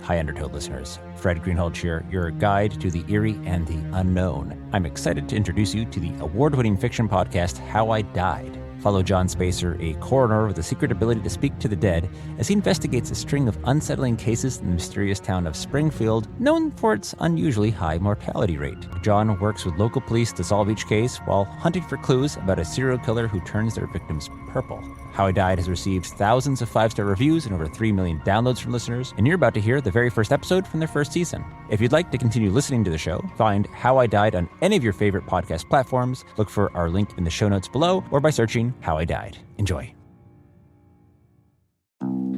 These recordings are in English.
Hi, Undertow listeners. Fred Greenhalgh here, your guide to the eerie and the unknown. I'm excited to introduce you to the award-winning fiction podcast, How I Died. Follow John Spacer, a coroner with a secret ability to speak to the dead, as he investigates a string of unsettling cases in the mysterious town of Springfield, known for its unusually high mortality rate. John works with local police to solve each case while hunting for clues about a serial killer who turns their victims purple. How I Died has received thousands of 5-star reviews and over 3 million downloads from listeners, and you're about to hear the very first episode from their first season. If you'd like to continue listening to the show, find How I Died on any of your favorite podcast platforms. Look for our link in the show notes below or by searching How I Died. Enjoy.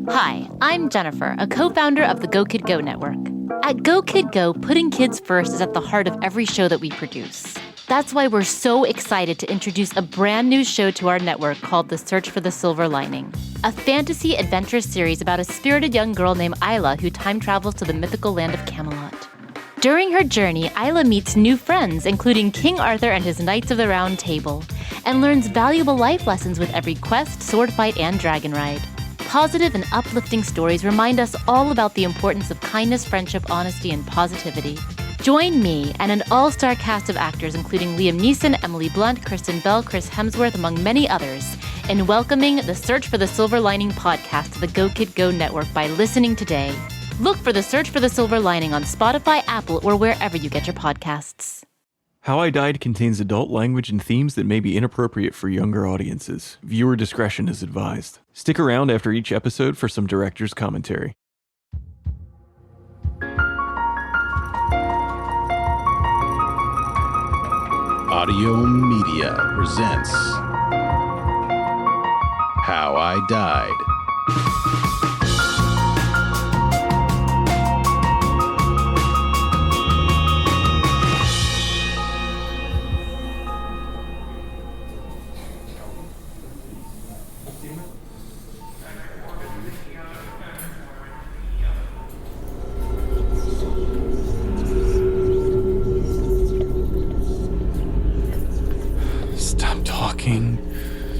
Hi, I'm Jennifer, a co-founder of the Go Kid Go network. At Go Kid Go, putting kids first is at the heart of every show that we produce. That's why we're so excited to introduce a brand new show to our network called The Search for the Silver Lining, a fantasy adventure series about a spirited young girl named Isla who time travels to the mythical land of Camelot. During her journey, Isla meets new friends, including King Arthur and his Knights of the Round Table, and learns valuable life lessons with every quest, sword fight, and dragon ride. Positive and uplifting stories remind us all about the importance of kindness, friendship, honesty, and positivity. Join me and an all-star cast of actors including Liam Neeson, Emily Blunt, Kristen Bell, Chris Hemsworth, among many others, in welcoming the Search for the Silver Lining podcast to the Go Kid Go network by listening today. Look for the Search for the Silver Lining on Spotify, Apple, or wherever you get your podcasts. How I Died contains adult language and themes that may be inappropriate for younger audiences. Viewer discretion is advised. Stick around after each episode for some director's commentary. Audio Media presents How I Died.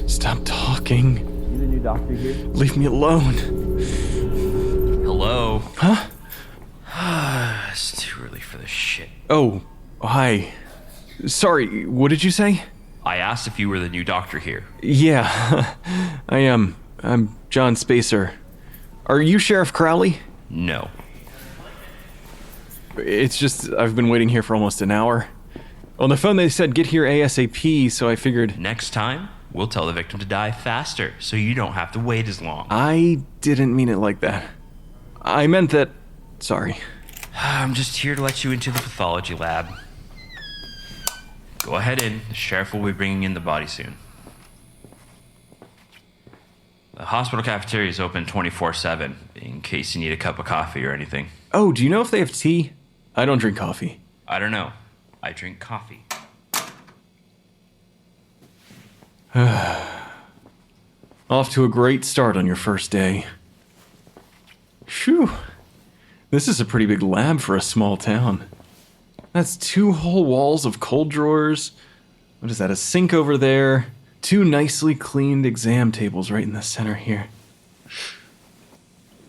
Stop talking. You the new doctor here? Leave me alone. Hello? Huh? It's too early for this shit. Oh, hi. Sorry, what did you say? I asked if you were the new doctor here. Yeah, I am. I'm John Spacer. Are you Sheriff Crowley? No. It's just, I've been waiting here for almost an hour. On the phone they said get here ASAP, so I figured... Next time, we'll tell the victim to die faster, so you don't have to wait as long. I didn't mean it like that. I meant that... Sorry. I'm just here to let you into the pathology lab. Go ahead in. The sheriff will be bringing in the body soon. The hospital cafeteria is open 24/7, in case you need a cup of coffee or anything. Oh, do you know if they have tea? I don't drink coffee. I don't know. I drink coffee. Off to a great start on your first day. Phew. This is a pretty big lab for a small town. That's 2 whole walls of cold drawers. What is that, a sink over there? 2 nicely cleaned exam tables right in the center here.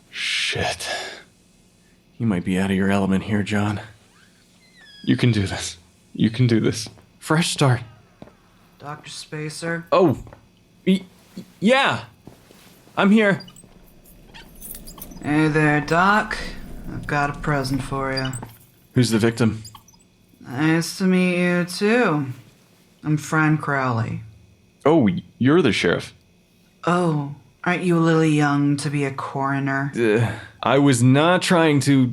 Shit. You might be out of your element here, John. You can do this. You can do this. Fresh start. Dr. Spacer? Oh, yeah. I'm here. Hey there, Doc. I've got a present for you. Who's the victim? Nice to meet you, too. I'm Fran Crowley. Oh, you're the sheriff. Oh, aren't you a little young to be a coroner? I was not trying to...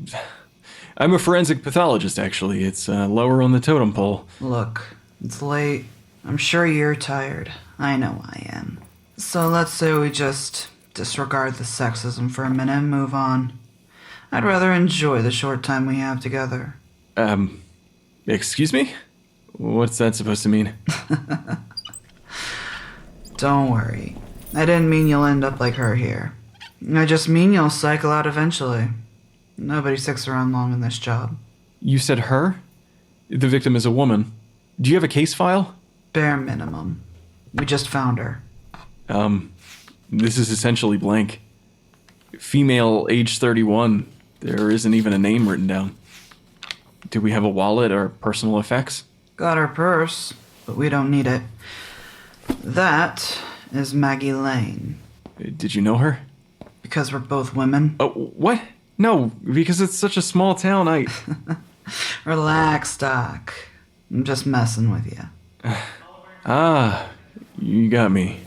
I'm a forensic pathologist, actually. It's lower on the totem pole. Look, it's late. I'm sure you're tired. I know I am. So let's say we just disregard the sexism for a minute and move on. I'd rather enjoy the short time we have together. Excuse me? What's that supposed to mean? Don't worry. I didn't mean you'll end up like her here. I just mean you'll cycle out eventually. Nobody sticks around long in this job. You said her? The victim is a woman. Do you have a case file? Bare minimum. We just found her. This is essentially blank. Female, age 31. There isn't even a name written down. Do we have a wallet or personal effects? Got her purse, but we don't need it. That is Maggie Lane. Did you know her? Because we're both women. Oh, what? No, because it's such a small town, Relax, Doc. I'm just messing with you. You got me.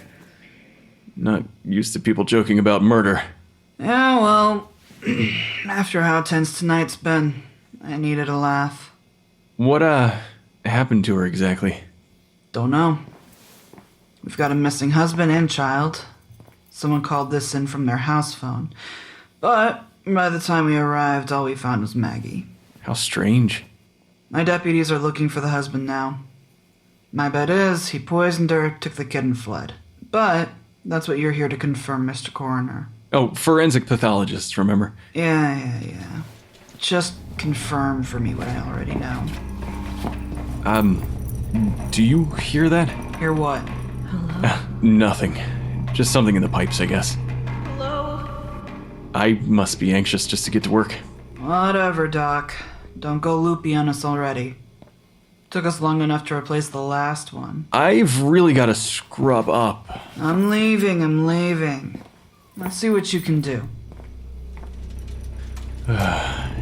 Not used to people joking about murder. Yeah, well, after how tense tonight's been, I needed a laugh. What, happened to her exactly? Don't know. We've got a missing husband and child. Someone called this in from their house phone. But by the time we arrived, all we found was Maggie. How strange. My deputies are looking for the husband now. My bet is he poisoned her, took the kid, and fled. But that's what you're here to confirm, Mr. Coroner. Oh, forensic pathologist, remember? Yeah. Just confirm for me what I already know. Do you hear that? Hear what? Nothing. Just something in the pipes, I guess. Hello? I must be anxious just to get to work. Whatever, Doc. Don't go loopy on us already. Took us long enough to replace the last one. I've really got to scrub up. I'm leaving. Let's see what you can do.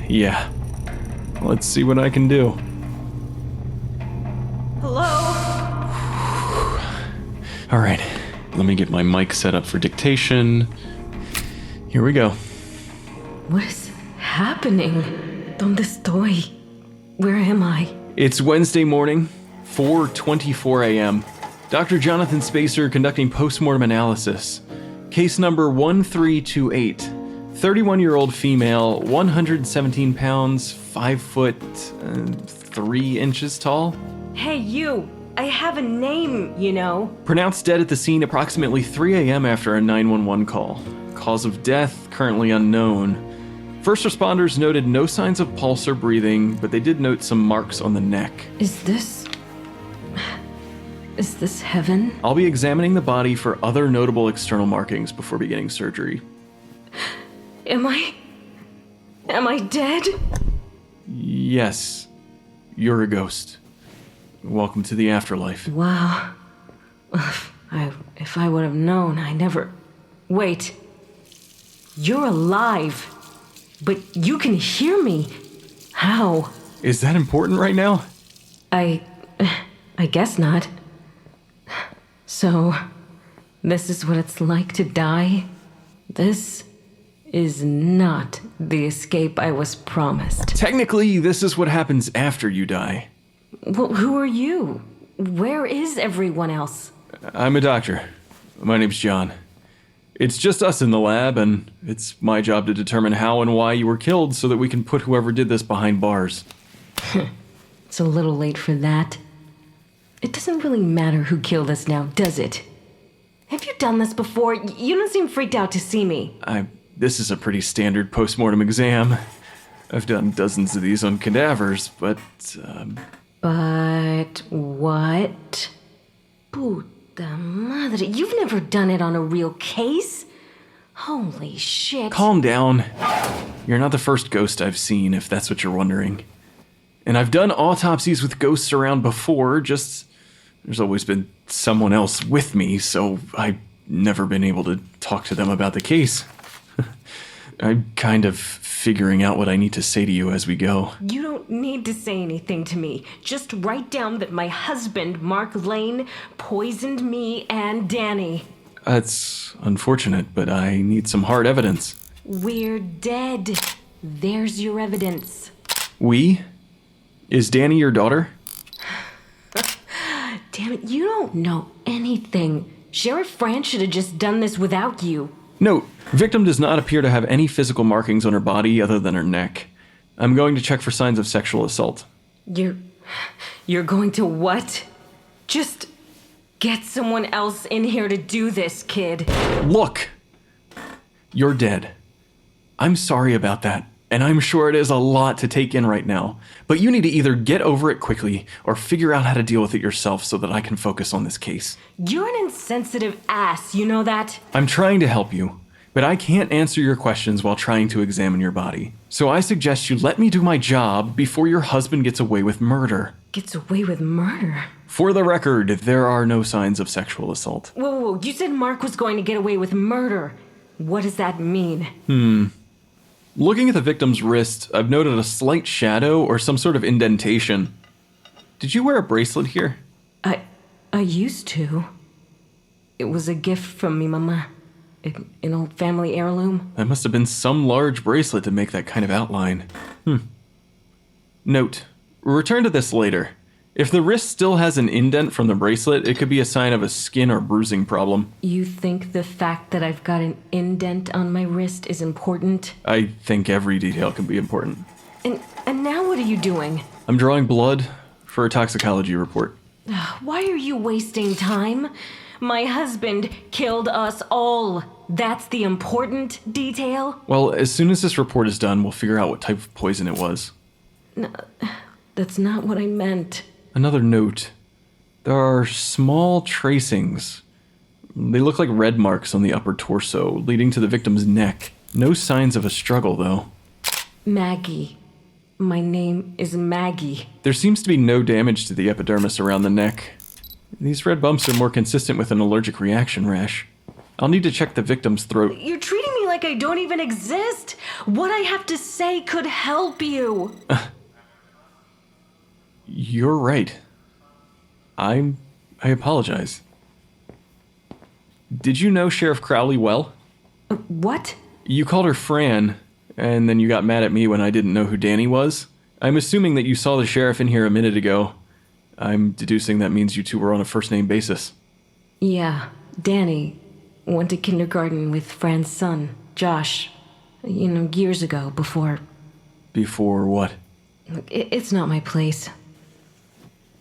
Yeah. Let's see what I can do. Hello? All right. Let me get my mic set up for dictation. Here we go. What is happening? ¿Dónde estoy? Where am I? It's Wednesday morning, 4:24 a.m. Dr. Jonathan Spacer conducting postmortem analysis. Case number 1328. 31-year-old female, 117 pounds, 5 foot 3 inches tall. Hey, you! I have a name, you know. Pronounced dead at the scene approximately 3 a.m. after a 911 call. Cause of death currently unknown. First responders noted no signs of pulse or breathing, but they did note some marks on the neck. Is this heaven? I'll be examining the body for other notable external markings before beginning surgery. Am I dead? Yes, you're a ghost. Welcome to the afterlife. Wow. If I would have known, I never... Wait. You're alive. But you can hear me. How? Is that important right now? I guess not. So, this is what it's like to die? This is not the escape I was promised. Technically, this is what happens after you die. Well, who are you? Where is everyone else? I'm a doctor. My name's John. It's just us in the lab, and it's my job to determine how and why you were killed so that we can put whoever did this behind bars. It's a little late for that. It doesn't really matter who killed us now, does it? Have you done this before? You don't seem freaked out to see me. This is a pretty standard postmortem exam. I've done dozens of these on cadavers, but, But what? Puta madre, you've never done it on a real case? Holy shit. Calm down. You're not the first ghost I've seen, if that's what you're wondering. And I've done autopsies with ghosts around before, just there's always been someone else with me, so I've never been able to talk to them about the case. I'm kind of figuring out what I need to say to you as we go. You don't need to say anything to me. Just write down that my husband, Mark Lane, poisoned me and Danny. That's unfortunate, but I need some hard evidence. We're dead. There's your evidence. We? Is Danny your daughter? Damn it, you don't know anything. Sheriff France should have just done this without you. Note, victim does not appear to have any physical markings on her body other than her neck. I'm going to check for signs of sexual assault. You're going to what? Just get someone else in here to do this, kid. Look! You're dead. I'm sorry about that, and I'm sure it is a lot to take in right now. But you need to either get over it quickly or figure out how to deal with it yourself so that I can focus on this case. You're an insensitive ass, you know that? I'm trying to help you. but I can't answer your questions while trying to examine your body. So I suggest you let me do my job before your husband gets away with murder. Gets away with murder? For the record, there are no signs of sexual assault. Whoa, you said Mark was going to get away with murder. What does that mean? Looking at the victim's wrist, I've noted a slight shadow or some sort of indentation. Did you wear a bracelet here? I used to. It was a gift from me mama. An old family heirloom. That must have been some large bracelet to make that kind of outline. Note, return to this later. If the wrist still has an indent from the bracelet, it could be a sign of a skin or bruising problem. You think the fact that I've got an indent on my wrist is important? I think every detail can be important. And now what are you doing? I'm drawing blood for a toxicology report. Why are you wasting time? My husband killed us all. That's the important detail? Well, as soon as this report is done, we'll figure out what type of poison it was. No, that's not what I meant. Another note. There are small tracings. They look like red marks on the upper torso, leading to the victim's neck. No signs of a struggle, though. Maggie. My name is Maggie. There seems to be no damage to the epidermis around the neck. These red bumps are more consistent with an allergic reaction rash. I'll need to check the victim's throat. You're treating me like I don't even exist. What I have to say could help you. You're right. I apologize. Did you know Sheriff Crowley well? What? You called her Fran, and then you got mad at me when I didn't know who Danny was. I'm assuming that you saw the sheriff in here a minute ago. I'm deducing that means you two were on a first-name basis. Yeah, Danny went to kindergarten with Fran's son, Josh. Years ago, before... Before what? It's not my place.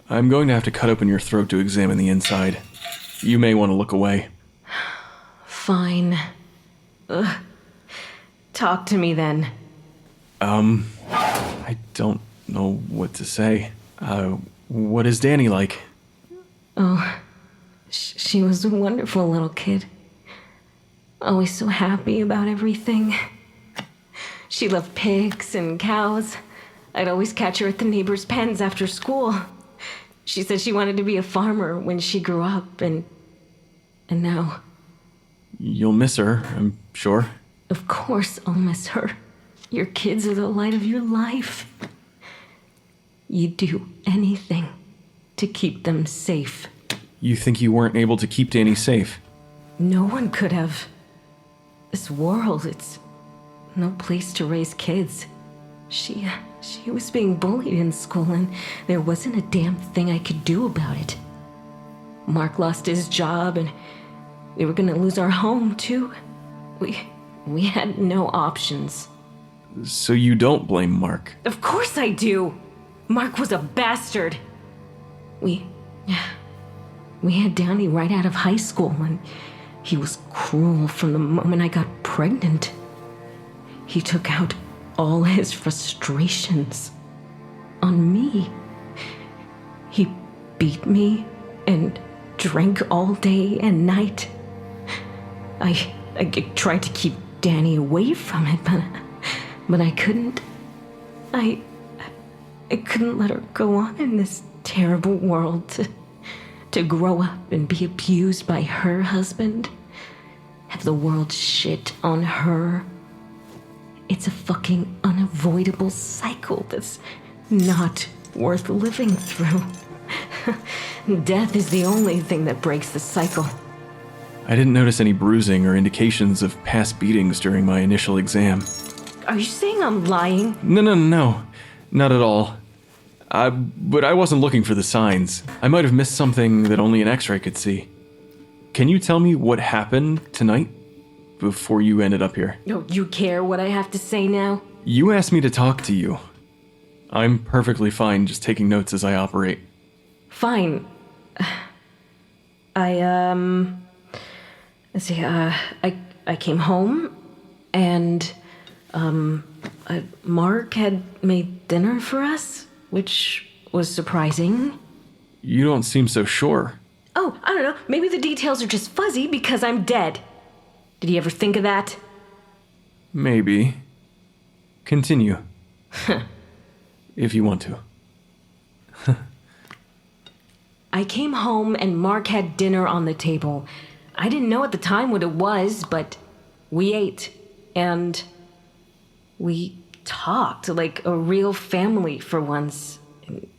I'm going to have to cut open your throat to examine the inside. You may want to look away. Fine. Talk to me then. I don't know what to say. What is Danny like? Oh, she was a wonderful little kid. Always so happy about everything. She loved pigs and cows. I'd always catch her at the neighbors' pens after school. She said she wanted to be a farmer when she grew up, and now... You'll miss her, I'm sure. Of course I'll miss her. Your kids are the light of your life. You'd do anything to keep them safe. You think you weren't able to keep Danny safe? No one could have. This world, it's no place to raise kids. She was being bullied in school, and there wasn't a damn thing I could do about it. Mark lost his job, and we were gonna lose our home, too. We had no options. So you don't blame Mark? Of course I do! Mark was a bastard! We had Danny right out of high school, and he was cruel from the moment I got pregnant. He took out all his frustrations on me. He beat me and drank all day and night. I tried to keep Danny away from it, but I couldn't. I couldn't let her go on in this terrible world to grow up and be abused by her husband, have the world shit on her. It's a fucking unavoidable cycle that's not worth living through. Death is the only thing that breaks the cycle. I didn't notice any bruising or indications of past beatings during my initial exam. Are you saying I'm lying? No. Not at all. But I wasn't looking for the signs. I might have missed something that only an X-ray could see. Can you tell me what happened tonight before you ended up here? Oh, you care what I have to say now? You asked me to talk to you. I'm perfectly fine just taking notes as I operate. Fine. Let's see, I came home, and, Mark had made dinner for us, which was surprising. You don't seem so sure. Oh, I don't know, maybe the details are just fuzzy because I'm dead. Did he ever think of that? Maybe. Continue. If you want to. I came home and Mark had dinner on the table. I didn't know at the time what it was, but we ate. And we talked like a real family for once.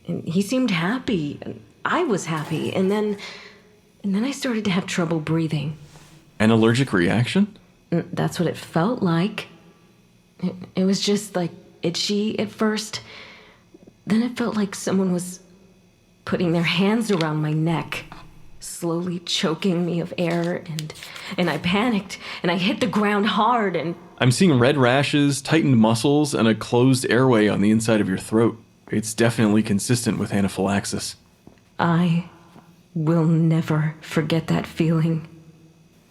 And he seemed happy. And I was happy. And then I started to have trouble breathing. An allergic reaction? That's what it felt like. It was just like itchy at first. Then it felt like someone was putting their hands around my neck, slowly choking me of air, and I panicked, and I hit the ground hard, and... I'm seeing red rashes, tightened muscles, and a closed airway on the inside of your throat. It's definitely consistent with anaphylaxis. I will never forget that feeling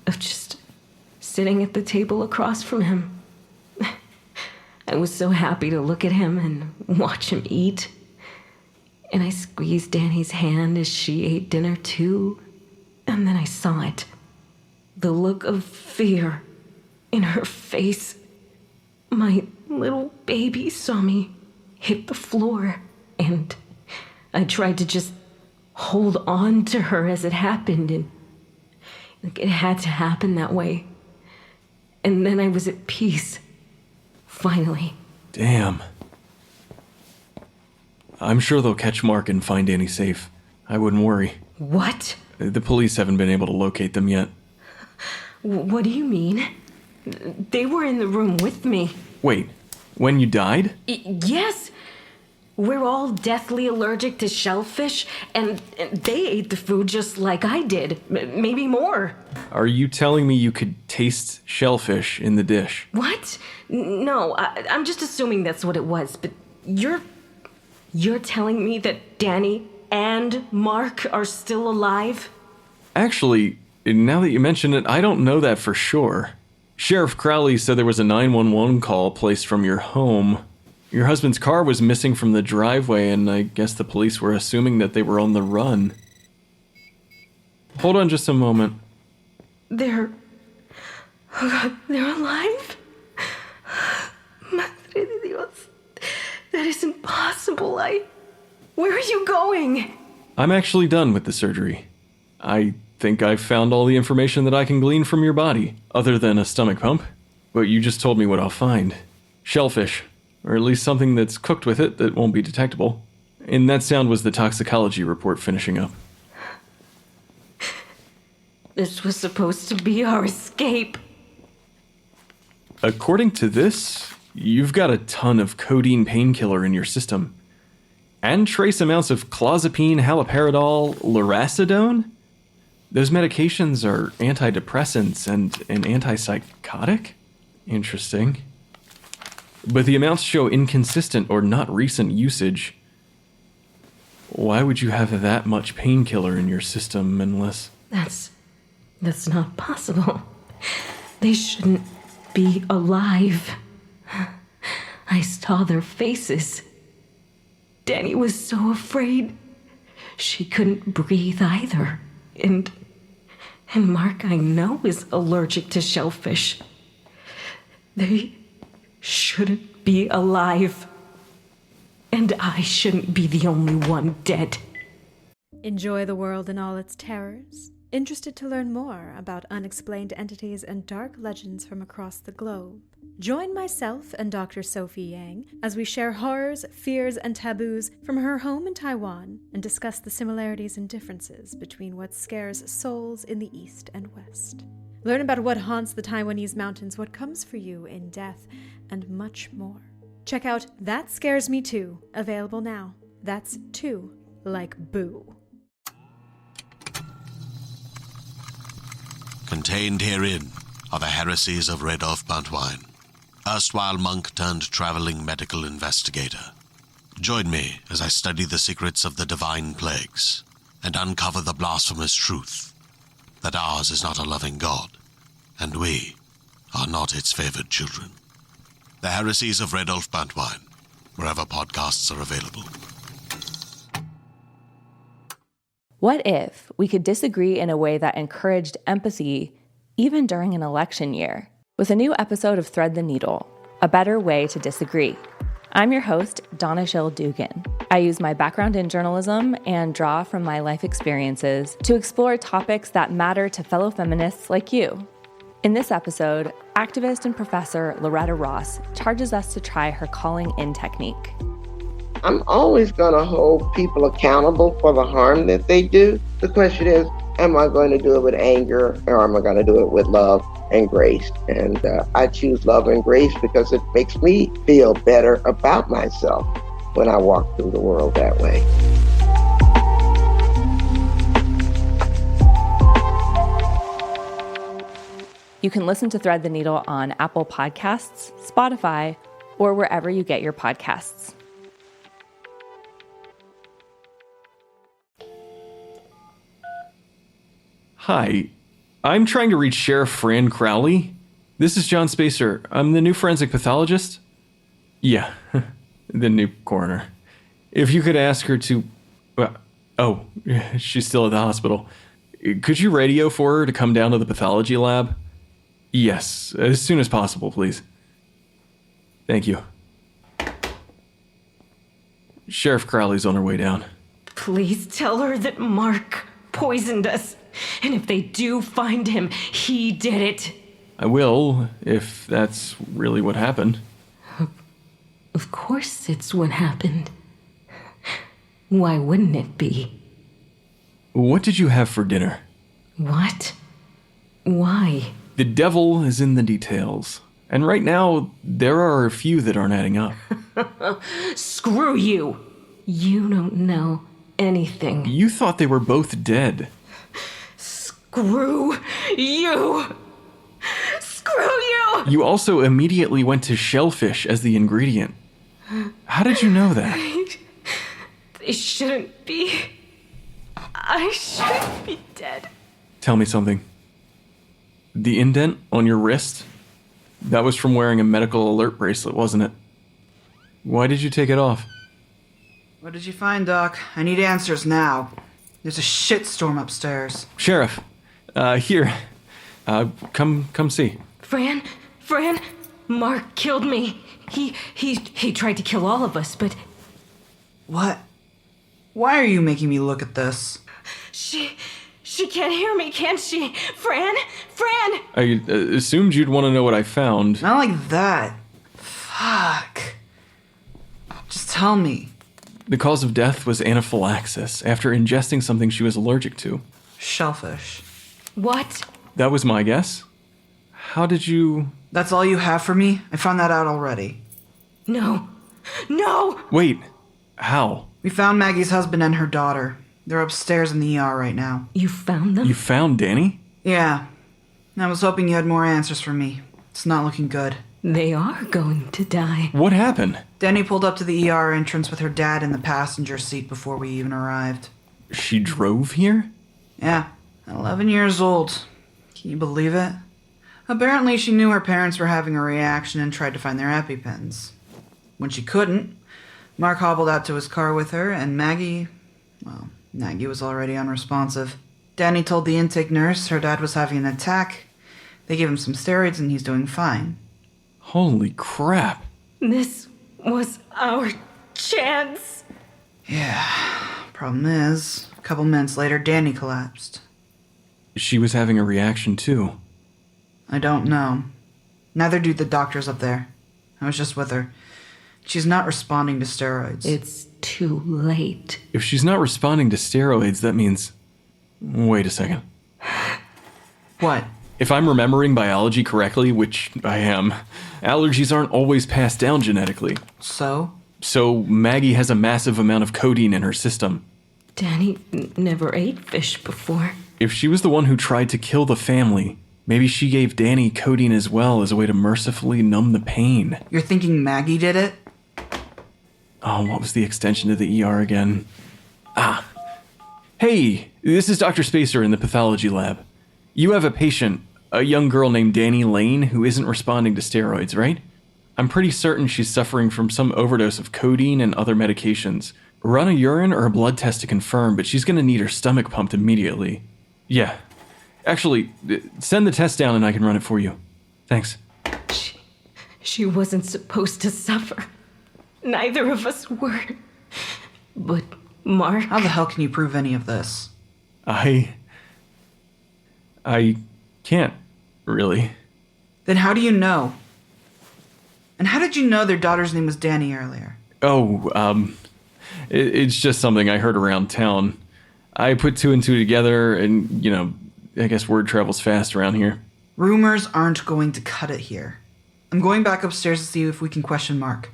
of just sitting at the table across from him. I was so happy to look at him and watch him eat. And I squeezed Danny's hand as she ate dinner too. And then I saw it. The look of fear in her face. My little baby saw me hit the floor. And I tried to just hold on to her as it happened. And it had to happen that way. And then I was at peace. Finally. Damn. I'm sure they'll catch Mark and find Danny safe. I wouldn't worry. What? The police haven't been able to locate them yet. What do you mean? They were in the room with me. Wait, when you died? Yes. We're all deathly allergic to shellfish, and they ate the food just like I did. Maybe more. Are you telling me you could taste shellfish in the dish? What? No, I'm just assuming that's what it was, but you're telling me that Danny and Mark are still alive? Actually, now that you mention it, I don't know that for sure. Sheriff Crowley said there was a 911 call placed from your home. Your husband's car was missing from the driveway, and I guess the police were assuming that they were on the run. Hold on just a moment. They're alive? Madre de Dios. That is impossible. Where are you going? I'm actually done with the surgery. I think I've found all the information that I can glean from your body, other than a stomach pump. But you just told me what I'll find. Shellfish. Or at least something that's cooked with it that won't be detectable. And that sound was the toxicology report finishing up. This was supposed to be our escape. According to this, you've got a ton of codeine painkiller in your system. And trace amounts of clozapine, haloperidol, lurasidone? Those medications are antidepressants and an antipsychotic? Interesting. But the amounts show inconsistent or not recent usage. Why would you have that much painkiller in your system unless... That's not possible. They shouldn't be alive. I saw their faces. Danny was so afraid. She couldn't breathe either. And Mark, I know, is allergic to shellfish. They shouldn't be alive. And I shouldn't be the only one dead. Enjoy the world and all its terrors? Interested to learn more about unexplained entities and dark legends from across the globe? Join myself and Dr. Sophie Yang as we share horrors, fears, and taboos from her home in Taiwan and discuss the similarities and differences between what scares souls in the East and West. Learn about what haunts the Taiwanese mountains, what comes for you in death, and much more. Check out That Scares Me Too, available now. That's 2, like boo. Contained herein are the heresies of Radolf Buntwine, erstwhile monk turned traveling medical investigator. Join me as I study the secrets of the divine plagues and uncover the blasphemous truth that ours is not a loving God, and we are not its favored children. The heresies of Radolf Buntwine, wherever podcasts are available. What if we could disagree in a way that encouraged empathy, even during an election year, with a new episode of Thread the Needle, a better way to disagree. I'm your host, Donna Schill Dugan. I use my background in journalism and draw from my life experiences to explore topics that matter to fellow feminists like you. In this episode, activist and professor Loretta Ross charges us to try her calling in technique. I'm always going to hold people accountable for the harm that they do. The question is, am I going to do it with anger or am I going to do it with love and grace? And I choose love and grace because it makes me feel better about myself when I walk through the world that way. You can listen to Thread the Needle on Apple Podcasts, Spotify, or wherever you get your podcasts. Hi, I'm trying to reach Sheriff Fran Crowley. This is John Spacer. I'm the new forensic pathologist. Yeah, the new coroner. If you could ask her to... oh, she's still at the hospital. Could you radio for her to come down to the pathology lab? Yes, as soon as possible, please. Thank you. Sheriff Crowley's on her way down. Please tell her that Mark poisoned us. And if they do find him, he did it. I will, if that's really what happened. Of course it's what happened. Why wouldn't it be? What did you have for dinner? What? Why? The devil is in the details. And right now, there are a few that aren't adding up. Screw you! You don't know anything. You thought they were both dead. Screw you! Screw you! You also immediately went to Shellfish as the ingredient. How did you know that? They shouldn't be. I shouldn't be dead. Tell me something. The indent on your wrist? That was from wearing a medical alert bracelet, wasn't it? Why did you take it off? What did you find, Doc? I need answers now. There's a shitstorm upstairs. Sheriff, here. Come see. Fran, Mark killed me. He tried to kill all of us, but... What? Why are you making me look at this? She can't hear me, can she? Fran! I assumed you'd want to know what I found. Not like that. Fuck. Just tell me. The cause of death was anaphylaxis after ingesting something she was allergic to. Shellfish. What? That was my guess. How did you... That's all you have for me? I found that out already. No! Wait, how? We found Maggie's husband and her daughter. They're upstairs in the ER right now. You found them? You found Danny? Yeah. I was hoping you had more answers for me. It's not looking good. They are going to die. What happened? Danny pulled up to the ER entrance with her dad in the passenger seat before we even arrived. She drove here? Yeah, 11 years old. Can you believe it? Apparently she knew her parents were having a reaction and tried to find their EpiPens. When she couldn't, Mark hobbled out to his car with her, and Maggie was already unresponsive. Danny told the intake nurse her dad was having an attack. They gave him some steroids and he's doing fine. Holy crap. This was our chance. Yeah. Problem is, a couple minutes later, Danny collapsed. She was having a reaction too. I don't know. Neither do the doctors up there. I was just with her. She's not responding to steroids. It's too late. If she's not responding to steroids, that means... Wait a second. What? If I'm remembering biology correctly, which I am, allergies aren't always passed down genetically. So? So Maggie has a massive amount of codeine in her system. Danny never ate fish before. If she was the one who tried to kill the family, maybe she gave Danny codeine as well as a way to mercifully numb the pain. You're thinking Maggie did it? Oh, what was the extension to the ER again? Hey, this is Dr. Spacer in the pathology lab. You have a patient, a young girl named Danny Lane, who isn't responding to steroids, right? I'm pretty certain she's suffering from some overdose of codeine and other medications. Run a urine or a blood test to confirm, but she's gonna need her stomach pumped immediately. Yeah. Actually, send the test down and I can run it for you. Thanks. She wasn't supposed to suffer. Neither of us were. But Mark... How the hell can you prove any of this? I can't, really. Then how do you know? And how did you know their daughter's name was Danny earlier? Oh, it's just something I heard around town. I put two and two together, and, I guess word travels fast around here. Rumors aren't going to cut it here. I'm going back upstairs to see if we can question Mark.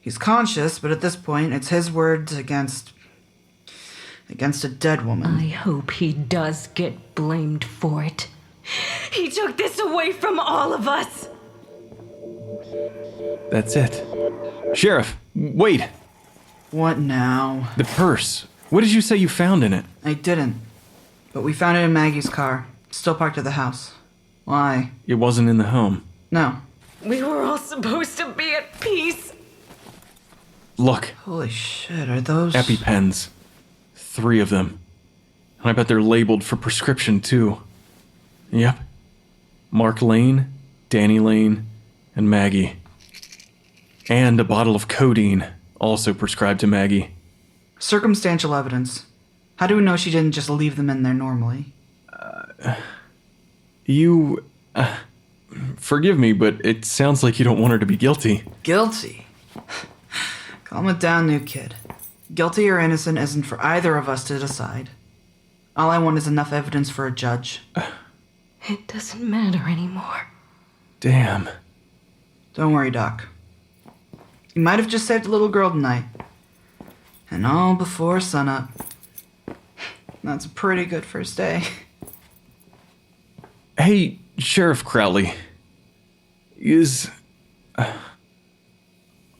He's conscious, but at this point, it's his words against a dead woman. I hope he does get blamed for it. He took this away from all of us! That's it. Sheriff, wait! What now? The purse. What did you say you found in it? I didn't. But we found it in Maggie's car. Still parked at the house. Why? It wasn't in the home. No. We were all supposed to be at peace. Look. Holy shit, are those... EpiPens. 3 of them. And I bet they're labeled for prescription, too. Yep. Mark Lane, Danny Lane, and Maggie. And a bottle of codeine, also prescribed to Maggie. Circumstantial evidence. How do we know she didn't just leave them in there normally? Forgive me, but it sounds like you don't want her to be guilty. Guilty? Calm it down, new kid. Guilty or innocent isn't for either of us to decide. All I want is enough evidence for a judge. It doesn't matter anymore. Damn. Don't worry, Doc. You might have just saved a little girl tonight. And all before sunup. That's a pretty good first day. Hey, Sheriff Crowley.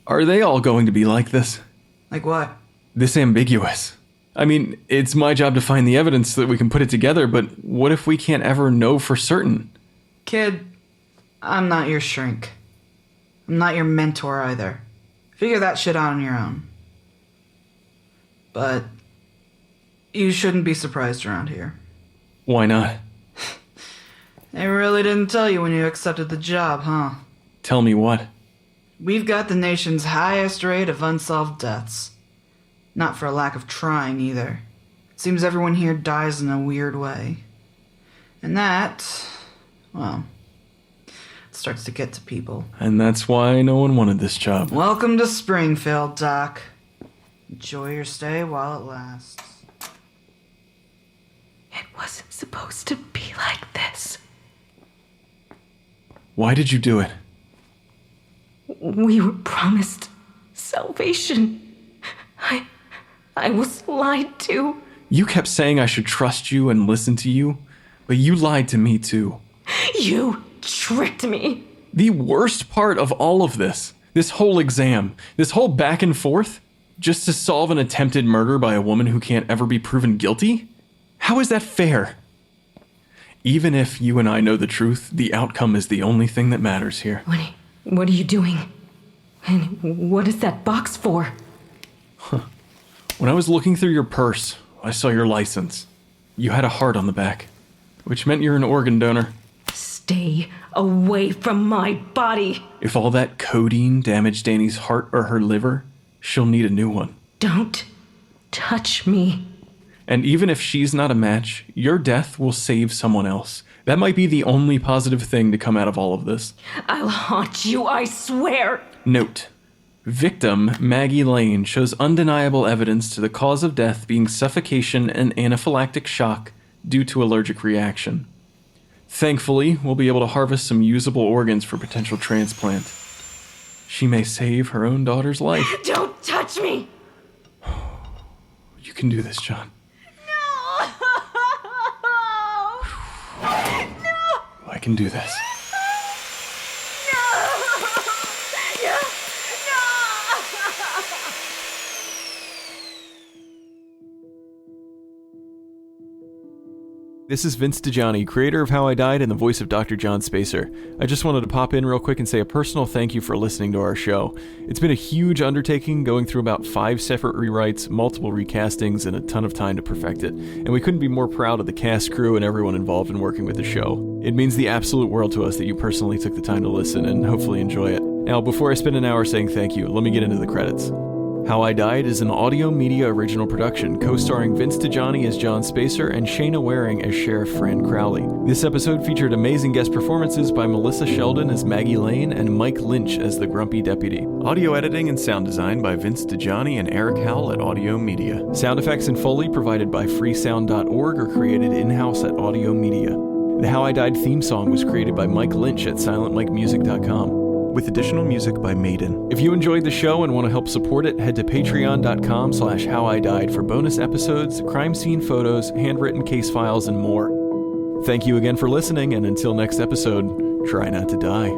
Are they all going to be like this? Like what? This ambiguous. I mean, it's my job to find the evidence so that we can put it together, but what if we can't ever know for certain? Kid, I'm not your shrink. I'm not your mentor either. Figure that shit out on your own. But you shouldn't be surprised around here. Why not? They really didn't tell you when you accepted the job, huh? Tell me what? We've got the nation's highest rate of unsolved deaths. Not for a lack of trying, either. It seems everyone here dies in a weird way. And that, well, it starts to get to people. And that's why no one wanted this job. Welcome to Springfield, Doc. Enjoy your stay while it lasts. It wasn't supposed to be like this. Why did you do it? We were promised salvation. I was lied to. You kept saying I should trust you and listen to you, but you lied to me too. You tricked me. The worst part of all of this whole exam, this whole back and forth, just to solve an attempted murder by a woman who can't ever be proven guilty? How is that fair? Even if you and I know the truth, the outcome is the only thing that matters here. What are you doing? And what is that box for? When I was looking through your purse, I saw your license. You had a heart on the back, which meant you're an organ donor. Stay away from my body. If all that codeine damaged Danny's heart or her liver, she'll need a new one. Don't touch me. And even if she's not a match, your death will save someone else. That might be the only positive thing to come out of all of this. I'll haunt you, I swear. Note: victim Maggie Lane shows undeniable evidence to the cause of death being suffocation and anaphylactic shock due to allergic reaction. Thankfully, we'll be able to harvest some usable organs for potential transplant. She may save her own daughter's life. Don't touch me! You can do this, John. No! No! I can do this. This is Vince DiGianni, creator of How I Died and the voice of Dr. John Spacer. I just wanted to pop in real quick and say a personal thank you for listening to our show. It's been a huge undertaking, going through about 5 separate rewrites, multiple recastings, and a ton of time to perfect it. And we couldn't be more proud of the cast, crew, and everyone involved in working with the show. It means the absolute world to us that you personally took the time to listen and hopefully enjoy it. Now, before I spend an hour saying thank you, let me get into the credits. How I Died is an audio media original production, co-starring Vince DiGianni as John Spacer and Shayna Waring as Sheriff Fran Crowley. This episode featured amazing guest performances by Melissa Sheldon as Maggie Lane and Mike Lynch as the Grumpy Deputy. Audio editing and sound design by Vince DiGianni and Eric Howell at Audio Media. Sound effects and Foley provided by freesound.org or created in-house at Audio Media. The How I Died theme song was created by Mike Lynch at silentmikemusic.com. with additional music by Maiden. If you enjoyed the show and want to help support it, head to patreon.com/howidied for bonus episodes, crime scene photos, handwritten case files, and more. Thank you again for listening, and until next episode, try not to die.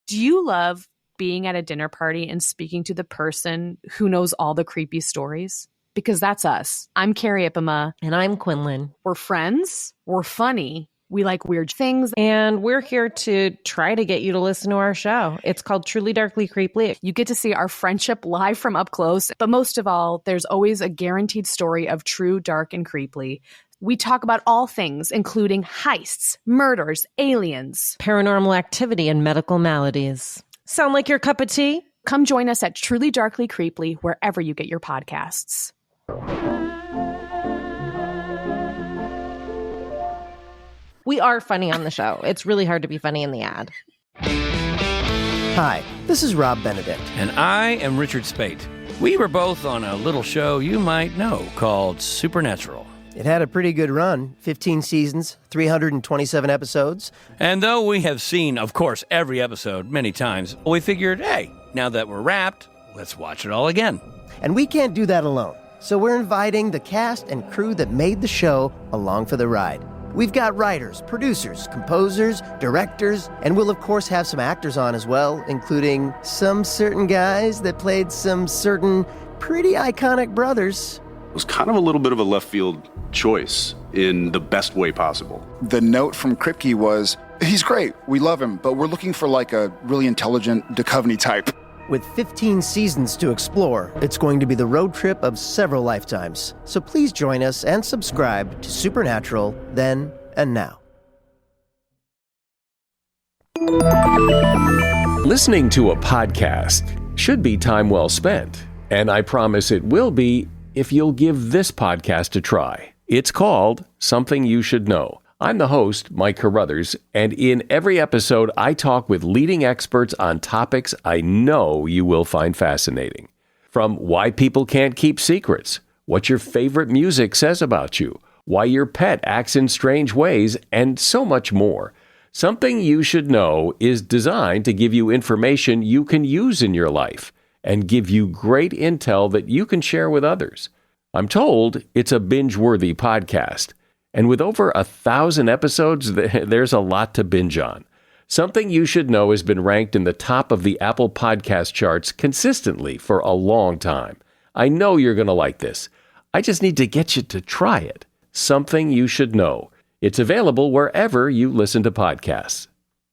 Do you love being at a dinner party and speaking to the person who knows all the creepy stories? Because that's us. I'm Carrie Ipama. And I'm Quinlan. We're friends. We're funny. We like weird things. And we're here to try to get you to listen to our show. It's called Truly Darkly Creeply. You get to see our friendship live from up close. But most of all, there's always a guaranteed story of true, dark, and creeply. We talk about all things, including heists, murders, aliens, paranormal activity, and medical maladies. Sound like your cup of tea? Come join us at Truly Darkly Creeply, wherever you get your podcasts. We are funny on the show. It's really hard to be funny in the ad. Hi, this is Rob Benedict. And I am Richard Spate. We were both on a little show you might know called Supernatural. It had a pretty good run, 15 seasons, 327 episodes. And though we have seen, of course, every episode many times, we figured, hey, now that we're wrapped, let's watch it all again. And we can't do that alone. So we're inviting the cast and crew that made the show along for the ride. We've got writers, producers, composers, directors, and we'll of course have some actors on as well, including some certain guys that played some certain pretty iconic brothers. It was kind of a little bit of a left field choice in the best way possible. The note from Kripke was, he's great, we love him, but we're looking for like a really intelligent Duchovny type. With 15 seasons to explore, it's going to be the road trip of several lifetimes. So please join us and subscribe to Supernatural then and now. Listening to a podcast should be time well spent, and I promise it will be if you'll give this podcast a try. It's called Something You Should Know. I'm the host, Mike Carruthers, and in every episode, I talk with leading experts on topics I know you will find fascinating. From why people can't keep secrets, what your favorite music says about you, why your pet acts in strange ways, and so much more. Something You Should Know is designed to give you information you can use in your life and give you great intel that you can share with others. I'm told it's a binge-worthy podcast. And with over 1,000 episodes, there's a lot to binge on. Something You Should Know has been ranked in the top of the Apple Podcast charts consistently for a long time. I know you're going to like this. I just need to get you to try it. Something You Should Know. It's available wherever you listen to podcasts.